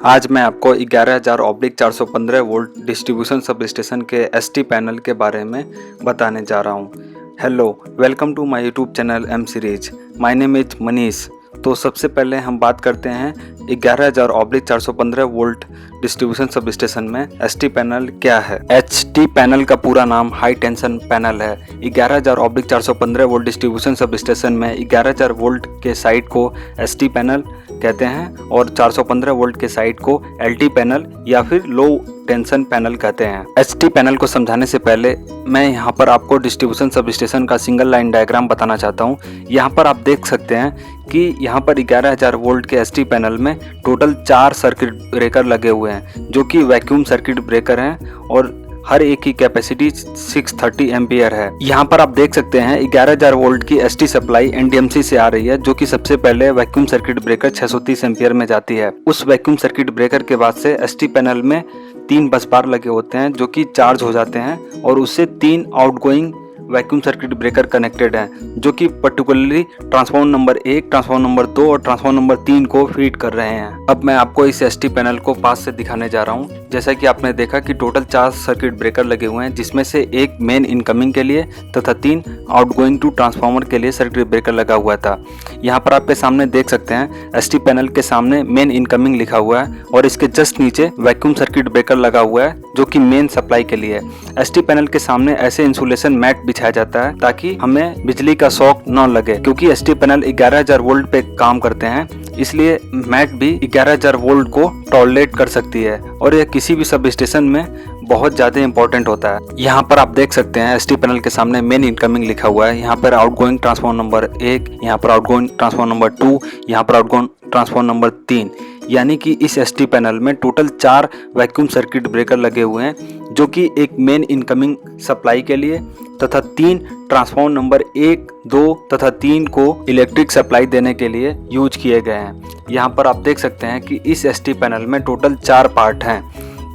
आज मैं आपको 11,000/415 वोल्ट डिस्ट्रीब्यूशन सब स्टेशन के एसटी पैनल के बारे में बताने जा रहा हूँ। Hello, welcome to my YouTube channel M series. My name is Manish. तो सबसे पहले हम बात करते हैं 11,000/415 वोल्ट डिस्ट्रीब्यूशन सब स्टेशन में एसटी पैनल क्या है। एचटी पैनल का पूरा नाम हाई टेंशन पैनल है। 11,000/415 वोल्ट डिस्ट्रीब्यूशन सब स्टेशन में 11,000 वोल्ट के साइड को एसटी पैनल कहते हैं और 415 वोल्ट के साइड को एलटी पैनल या फिर लो टेंशन पैनल कहते हैं। एचटी पैनल को समझाने से पहले मैं यहाँ पर आपको डिस्ट्रीब्यूशन सब स्टेशन का सिंगल लाइन डायग्राम बताना चाहता हूँ। यहाँ पर आप देख सकते हैं कि यहाँ पर 11,000 वोल्ट के एसटी पैनल में टोटल 4 सर्किट ब्रेकर लगे हुए हैं जो कि वैक्यूम सर्किट ब्रेकर हैं और हर एक की कैपेसिटी 630 एम्पियर है। यहाँ पर आप देख सकते हैं 11,000 वोल्ट की एसटी सप्लाई एनडीएमसी से आ रही है जो कि सबसे पहले वैक्यूम सर्किट ब्रेकर 630 एम्पियर में जाती है। उस वैक्यूम सर्किट ब्रेकर के बाद से एसटी पैनल में 3 बस बार लगे होते हैं जो कि चार्ज हो जाते हैं और उससे 3 outgoing vacuum circuit breaker connected हैं जो कि particularly transformer number 1, transformer number 2 और ट्रांसफॉर्मर नंबर 3 को फीड कर रहे हैं। अब मैं आपको इस एसटी पैनल को पास से दिखाने जा रहा हूं। जैसा कि आपने देखा कि टोटल 4 सर्किट ब्रेकर लगे हुए हैं जिसमें से एक मेन इनकमिंग के लिए तथा 3 आउटगोइंग टू ट्रांसफॉर्मर के लिए सर्किट ब्रेकर लगा हुआ था। यहाँ पर आपके सामने देख सकते हैं एसटी पैनल के सामने मेन इनकमिंग लिखा हुआ है और इसके जस्ट नीचे वैक्यूम सर्किट ब्रेकर लगा हुआ है जो कि मेन सप्लाई के लिए है। एसटी पैनल के सामने ऐसे इंसुलेशन मैट बिछाया जाता है ताकि हमें बिजली का शॉक न लगे, क्योंकि एसटी पैनल 11,000 वोल्ट पे काम करते हैं इसलिए मैट भी 11,000 वोल्ट को टॉलरेट कर सकती है और यह किसी भी सब स्टेशन में बहुत ज़्यादा इंपॉर्टेंट होता है। यहाँ पर आप देख सकते हैं एसटी पैनल के सामने मेन इनकमिंग लिखा हुआ है। यहाँ पर आउटगोइंग ट्रांसफॉर्मर नंबर 1, यहाँ पर आउटगोइंग ट्रांसफॉर्मर नंबर 2, यहाँ पर आउटगोइंग ट्रांसफॉर्मर नंबर 3। यानी कि इस एसटी पैनल में टोटल 4 वैक्यूम सर्किट ब्रेकर लगे हुए हैं जो कि एक मेन इनकमिंग सप्लाई के लिए तथा 3 ट्रांसफॉर्मर नंबर 1, 2 तथा 3 को इलेक्ट्रिक सप्लाई देने के लिए यूज किए गए हैं। यहाँ पर आप देख सकते हैं कि इस एसटी पैनल में टोटल 4 पार्ट हैं।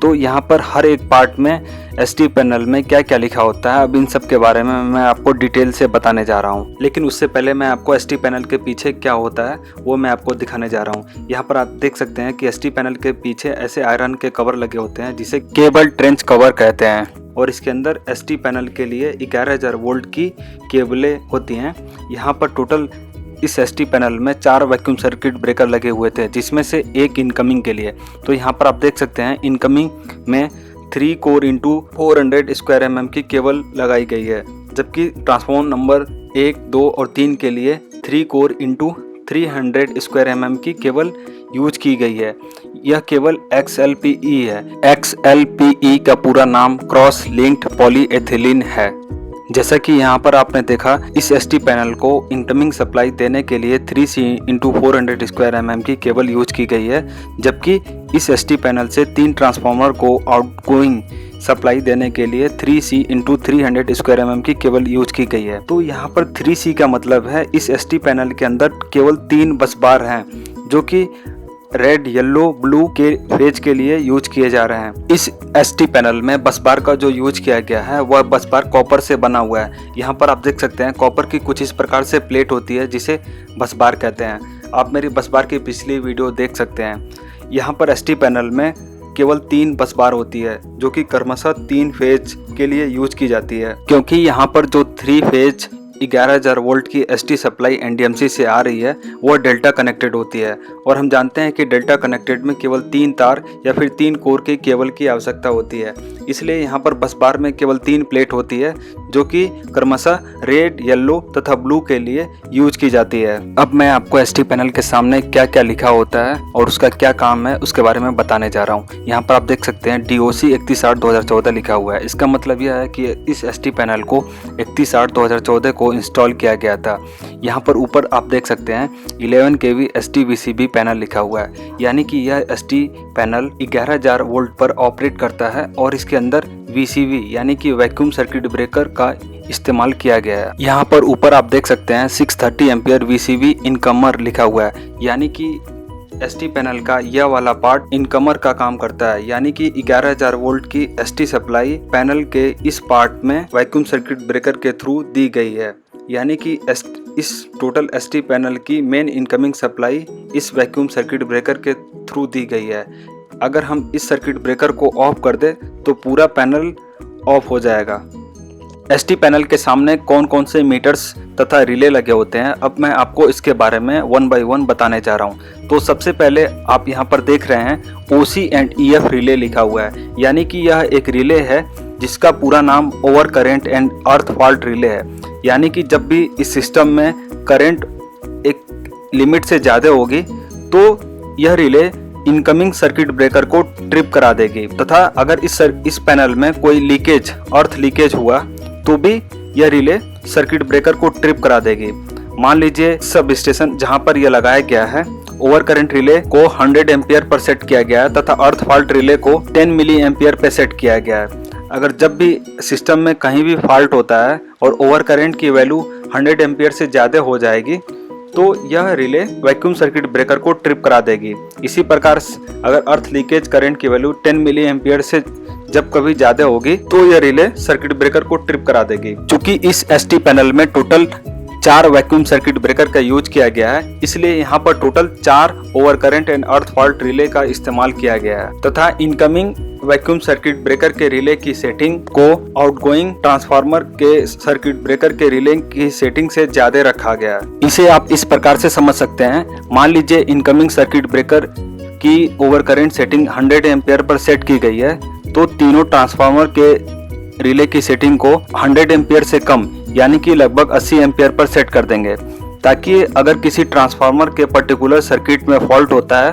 तो यहाँ पर हर एक पार्ट में एसटी पैनल में क्या क्या लिखा होता है, अब इन सब के बारे में मैं आपको डिटेल से बताने जा रहा हूँ। लेकिन उससे पहले मैं आपको एसटी पैनल के पीछे क्या होता है वो मैं आपको दिखाने जा रहा हूँ। यहाँ पर आप देख सकते हैं कि एसटी पैनल के पीछे ऐसे आयरन के कवर लगे होते हैं जिसे केबल ट्रेंच कवर कहते हैं और इसके अंदर एसटी पैनल के लिए 11,000 वोल्ट की केबलें होती हैं। यहाँ पर टोटल इस एसटी पैनल में 4 वैक्यूम सर्किट ब्रेकर लगे हुए थे जिसमें से एक इनकमिंग के लिए। तो यहाँ पर आप देख सकते हैं इनकमिंग में 3 कोर इंटू 400 स्क्वायर mm की केबल लगाई गई है, जबकि ट्रांसफॉर्मर नंबर 1, 2 और 3 के लिए 3 कोर इंटू 300 स्क्वायर mm की केबल यूज की गई है। यह केबल XLPE है। XLPE का पूरा नाम क्रॉस लिंक्ड पॉलीएथिलीन है। जैसा कि यहाँ पर आपने देखा इस एसटी पैनल को इनकमिंग सप्लाई देने के लिए 3C इंटू 400 स्क्वायर mm की केबल यूज की गई है, जबकि इस एसटी पैनल से 3 ट्रांसफार्मर को आउटगोइंग सप्लाई देने के लिए 3C इंटू 300 स्क्वायर mm की केबल यूज की गई है। तो यहाँ पर 3C का मतलब है इस एसटी पैनल के अंदर केवल 3 बस बार हैं जो कि रेड, येलो, ब्लू के फेज के लिए यूज किए जा रहे हैं। इस एसटी पैनल में बस बार का जो यूज किया गया है वह बस बार कॉपर से बना हुआ है। यहाँ पर आप देख सकते हैं कॉपर की कुछ इस प्रकार से प्लेट होती है जिसे बस बार कहते हैं। आप मेरी बस बार की पिछली वीडियो देख सकते हैं। यहाँ पर एसटी पैनल में केवल 3 बस बार होती है जो कि क्रमशः 3 फेज के लिए यूज की जाती है, क्योंकि यहाँ पर जो 3 फेज 11,000 वोल्ट की एसटी सप्लाई एनडीएमसी से आ रही है वो डेल्टा कनेक्टेड होती है और हम जानते हैं कि डेल्टा कनेक्टेड में केवल 3 तार या फिर 3 कोर की केबल की आवश्यकता होती है। इसलिए यहाँ पर बस बार में केवल 3 प्लेट होती है जो कि क्रमशः रेड, येलो तथा ब्लू के लिए यूज की जाती है। अब मैं आपको एसटी पैनल के सामने क्या क्या लिखा होता है और उसका क्या काम है उसके बारे में बताने जा रहा हूँ। यहाँ पर आप देख सकते हैं DOC 31/8/2014 लिखा हुआ है। इसका मतलब यह है कि इस एसटी पैनल को 31/8/2014 को इंस्टॉल किया गया था। यहाँ पर ऊपर आप देख सकते हैं 11 kV ST-VCB पैनल लिखा हुआ है, यानी कि यह एसटी पैनल 11,000 वोल्ट पर ऑपरेट करता है और इसके अंदर VCB यानी कि वैक्यूम सर्किट ब्रेकर का इस्तेमाल किया गया है। यहाँ पर ऊपर आप देख सकते हैं 630 एम्पियर VCB इनकमर लिखा हुआ है, यानी कि एसटी पैनल का यह वाला पार्ट इनकमर का काम करता है, यानी कि 11,000 वोल्ट की एसटी सप्लाई पैनल के इस पार्ट में वैक्यूम सर्किट ब्रेकर के थ्रू दी गई है। यानी कि इस टोटल एसटी पैनल की मेन इनकमिंग सप्लाई इस वैक्यूम सर्किट ब्रेकर के थ्रू दी गई है। अगर हम इस सर्किट ब्रेकर को ऑफ कर दें तो पूरा पैनल ऑफ हो जाएगा। एसटी पैनल के सामने कौन कौन से मीटर्स तथा रिले लगे होते हैं, अब मैं आपको इसके बारे में वन बाय वन बताने जा रहा हूं। तो सबसे पहले आप यहां पर देख रहे हैं OC एंड EF रिले लिखा हुआ है, यानी कि यह एक रिले है जिसका पूरा नाम over current and earth fault relay है। यानी कि जब भी इस सिस्टम में करंट एक लिमिट से ज़्यादा होगी तो यह रिले इनकमिंग सर्किट ब्रेकर को ट्रिप करा देगी, तथा अगर इस पैनल में कोई लीकेज, अर्थ लीकेज हुआ तो भी यह रिले सर्किट ब्रेकर को ट्रिप करा देगी। मान लीजिए सब स्टेशन जहां पर यह लगाया गया है, ओवर करंट रिले को 100 एम्पियर पर सेट किया गया है तथा अर्थ फॉल्ट रिले को 10 मिली एम्पियर पर सेट किया गया है। अगर जब भी सिस्टम में कहीं भी फॉल्ट होता है और ओवर करंट की वैल्यू 100 एम्पियर से ज़्यादा हो जाएगी तो यह रिले वैक्यूम सर्किट ब्रेकर को ट्रिप करा देगी। इसी प्रकार अगर अर्थ लीकेज करंट की वैल्यू 10 मिली एम्पियर से जब कभी ज्यादा होगी तो यह रिले सर्किट ब्रेकर को ट्रिप करा देगी। चूंकि इस एसटी पैनल में टोटल 4 वैक्यूम सर्किट ब्रेकर का यूज किया गया है, इसलिए यहाँ पर total 4 over current and earth fault relay का इस्तेमाल किया गया है तथा इनकमिंग वैक्यूम सर्किट ब्रेकर के रिले की सेटिंग को आउटगोइंग ट्रांसफार्मर के सर्किट ब्रेकर के रिले की सेटिंग से ज्यादा रखा गया है। इसे आप इस प्रकार से समझ सकते हैं, मान लीजिए इनकमिंग सर्किट ब्रेकर की over current setting 100 ampere per set की गई है तो तीनों ट्रांसफार्मर के रिले की सेटिंग को 100 एम्पियर से कम यानी कि लगभग 80 एम्पियर पर सेट कर देंगे, ताकि अगर किसी ट्रांसफार्मर के पर्टिकुलर सर्किट में फॉल्ट होता है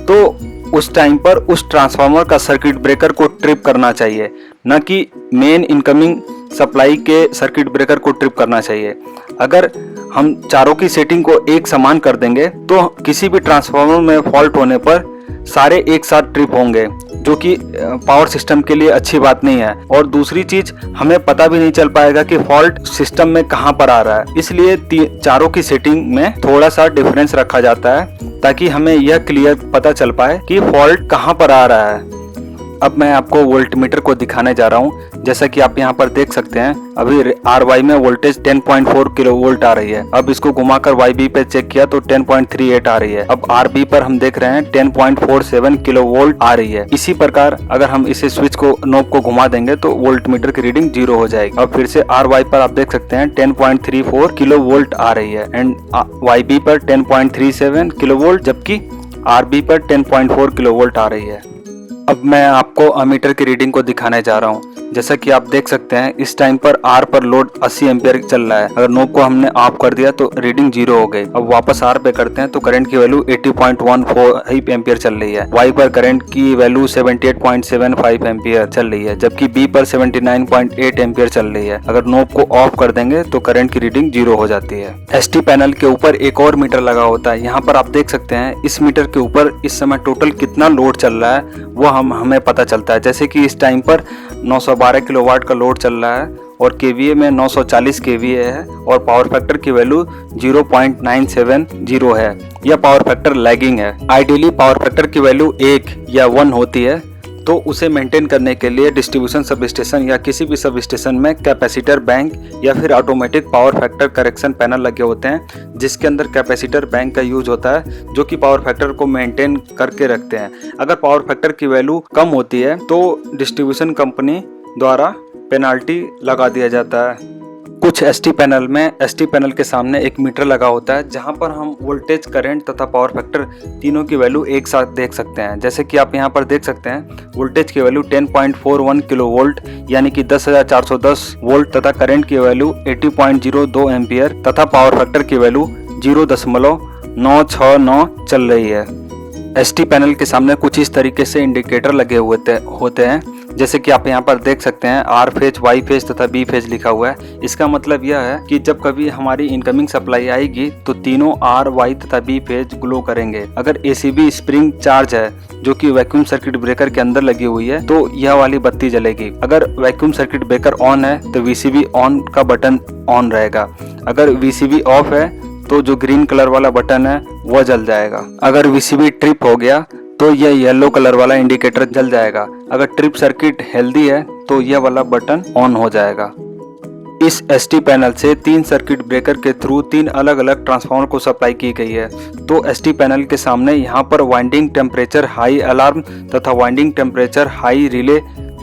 तो उस टाइम पर उस ट्रांसफार्मर का सर्किट ब्रेकर को ट्रिप करना चाहिए, न कि मेन इनकमिंग सप्लाई के सर्किट ब्रेकर को ट्रिप करना चाहिए। अगर हम चारों की सेटिंग को एक समान कर देंगे तो किसी भी ट्रांसफार्मर में फॉल्ट होने पर सारे एक साथ ट्रिप होंगे, जो कि पावर सिस्टम के लिए अच्छी बात नहीं है। और दूसरी चीज, हमें पता भी नहीं चल पाएगा कि फॉल्ट सिस्टम में कहां पर आ रहा है, इसलिए चारों की सेटिंग में थोड़ा सा डिफरेंस रखा जाता है ताकि हमें यह क्लियर पता चल पाए कि फॉल्ट कहां पर आ रहा है। अब मैं आपको वोल्टमीटर को दिखाने जा रहा हूं। जैसा कि आप यहां पर देख सकते हैं, अभी RY में वोल्टेज 10.4 किलो वोल्ट आ रही है। अब इसको घुमाकर YB पे चेक किया तो 10.38 आ रही है। अब RB पर हम देख रहे हैं 10.47 किलो वोल्ट आ रही है। इसी प्रकार अगर हम इसे स्विच को नॉब को घुमा देंगे तो वोल्टमीटर की रीडिंग 0 हो जाएगी। अब फिर से RY पर आप देख सकते हैं 10.34 किलो वोल्ट आ रही है एंड YB पर 10.37 किलो वोल्ट, जबकि RB पर 10.4 किलो वोल्ट आ रही है। अब मैं आपको अमीटर की रीडिंग को दिखाने जा रहा हूँ। जैसा कि आप देख सकते हैं, इस टाइम पर R पर लोड 80 एम्पियर चल रहा है। अगर नोब को हमने ऑफ कर दिया तो रीडिंग 0 हो गई। अब वापस R पे करते हैं तो करंट की वैल्यू 80.14 एम्पियर चल रही है। Y पर करंट की वैल्यू 78.75 एम्पियर चल रही है, जबकि B पर 79.8 एम्पियर चल रही है। अगर नोब को ऑफ कर देंगे तो करंट की रीडिंग 0 हो जाती है। ST पैनल के ऊपर एक और मीटर लगा होता है। यहाँ पर आप देख सकते हैं, इस मीटर के ऊपर इस समय टोटल कितना लोड चल रहा है वो हमें पता चलता है। जैसे कि इस टाइम पर 912 किलोवाट का लोड चल रहा है और केवीए में 940 केवीए है और पावर फैक्टर की वैल्यू 0.970 है। यह पावर फैक्टर लैगिंग है। आइडियली पावर फैक्टर की वैल्यू 1 या 1 होती है, तो उसे मेंटेन करने के लिए डिस्ट्रीब्यूशन सब स्टेशन या किसी भी सब स्टेशन में कैपेसिटर बैंक या फिर automatic power factor correction panel लगे होते हैं, जिसके अंदर कैपेसिटर बैंक का यूज होता है, जो कि पावर फैक्टर को मेंटेन करके रखते हैं। अगर पावर फैक्टर की वैल्यू कम होती है तो डिस्ट्रीब्यूशन कंपनी द्वारा पेनाल्टी लगा दिया जाता है। कुछ एसटी पैनल में एसटी पैनल के सामने एक मीटर लगा होता है, जहां पर हम वोल्टेज, करंट तथा पावर फैक्टर तीनों की वैल्यू एक साथ देख सकते हैं। जैसे कि आप यहां पर देख सकते हैं, वोल्टेज की वैल्यू 10.41 किलो वोल्ट यानी कि 10,410 वोल्ट तथा करंट की वैल्यू 80.02 एम्पियर तथा पावर फैक्टर की वैल्यू 0.969 चल रही है। एसटी पैनल के सामने कुछ इस तरीके से इंडिकेटर लगे होते हैं, जैसे कि आप यहाँ पर देख सकते हैं आर फेज, वाई फेज तथा बी फेज लिखा हुआ है। इसका मतलब यह है कि जब कभी हमारी इनकमिंग सप्लाई आएगी तो तीनों आर, वाई तथा बी फेज ग्लो करेंगे। अगर एसीबी स्प्रिंग चार्ज है जो कि वैक्यूम सर्किट ब्रेकर के अंदर लगी हुई है तो यह वाली बत्ती जलेगी। अगर वैक्यूम सर्किट ब्रेकर ऑन है तो वीसीबी ऑन का बटन ऑन रहेगा। अगर वीसीबी ऑफ है तो जो ग्रीन कलर वाला बटन है वह जल जाएगा। अगर वीसीबी ट्रिप हो गया तो यह येलो कलर वाला इंडिकेटर जल जाएगा। अगर ट्रिप सर्किट हेल्दी है तो यह वाला बटन ऑन हो जाएगा। इस एसटी पैनल से 3 सर्किट ब्रेकर के थ्रू 3 अलग अलग ट्रांसफार्मर को सप्लाई की गई है। तो एसटी पैनल के सामने यहाँ पर वाइंडिंग टेम्परेचर हाई अलार्म तथा वाइंडिंग टेम्परेचर हाई रिले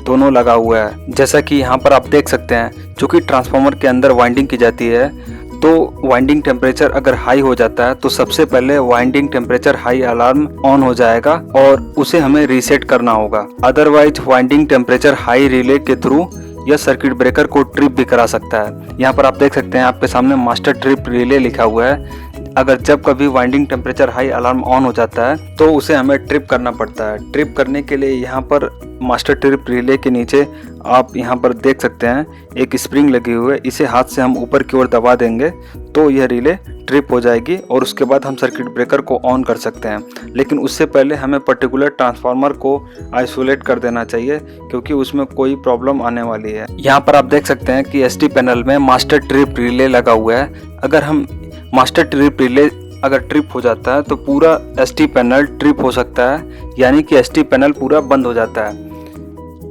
दोनों लगा हुआ है। जैसा कि यहाँ पर आप देख सकते हैं, चूँकि ट्रांसफार्मर के अंदर वाइंडिंग की जाती है तो वाइंडिंग टेम्परेचर अगर हाई हो जाता है तो सबसे पहले winding temperature high alarm on हो जाएगा और उसे हमें रीसेट करना होगा। Otherwise winding temperature high relay के थ्रू यह सर्किट ब्रेकर को ट्रिप भी करा सकता है। यहाँ पर आप देख सकते हैं, आपके सामने मास्टर ट्रिप रिले लिखा हुआ है। अगर जब कभी winding temperature high alarm on हो जाता है तो उसे हमें ट्रिप करना पड़ता है। ट्रिप करने के लिए यहाँ पर मास्टर ट्रिप रिले के नीचे आप यहाँ पर देख सकते हैं एक स्प्रिंग लगी हुई है। इसे हाथ से हम ऊपर की ओर दबा देंगे तो यह रिले ट्रिप हो जाएगी और उसके बाद हम सर्किट ब्रेकर को ऑन कर सकते हैं। लेकिन उससे पहले हमें पर्टिकुलर ट्रांसफार्मर को आइसोलेट कर देना चाहिए क्योंकि उसमें कोई प्रॉब्लम आने वाली है। यहाँ पर आप देख सकते हैं कि एसटी पैनल में मास्टर ट्रिप रिले लगा हुआ है। अगर हम मास्टर ट्रिप रिले अगर ट्रिप हो जाता है तो पूरा एसटी पैनल ट्रिप हो सकता है, यानी कि एसटी पैनल पूरा बंद हो जाता है।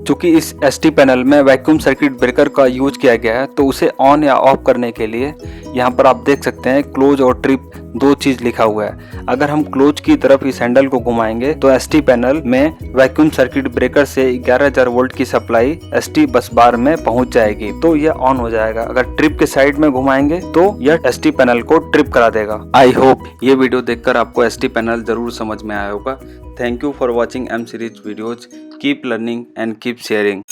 चूँकि इस एसटी पैनल में वैक्यूम सर्किट ब्रेकर का यूज किया गया है तो उसे ऑन या ऑफ करने के लिए यहाँ पर आप देख सकते हैं क्लोज और ट्रिप दो चीज़ लिखा हुआ है। अगर हम क्लोज की तरफ इस हैंडल को घुमाएंगे तो एसटी पैनल में वैक्यूम सर्किट ब्रेकर से 11000 वोल्ट की सप्लाई एसटी बस बार में पहुंच जाएगी तो यह ऑन हो जाएगा। अगर ट्रिप के साइड में घुमाएंगे तो यह एसटी पैनल को ट्रिप करा देगा। आई होप ये वीडियो देखकर आपको एसटी पैनल जरूर समझ में आया होगा। Thank you for watching M series videos. Keep learning and keep sharing.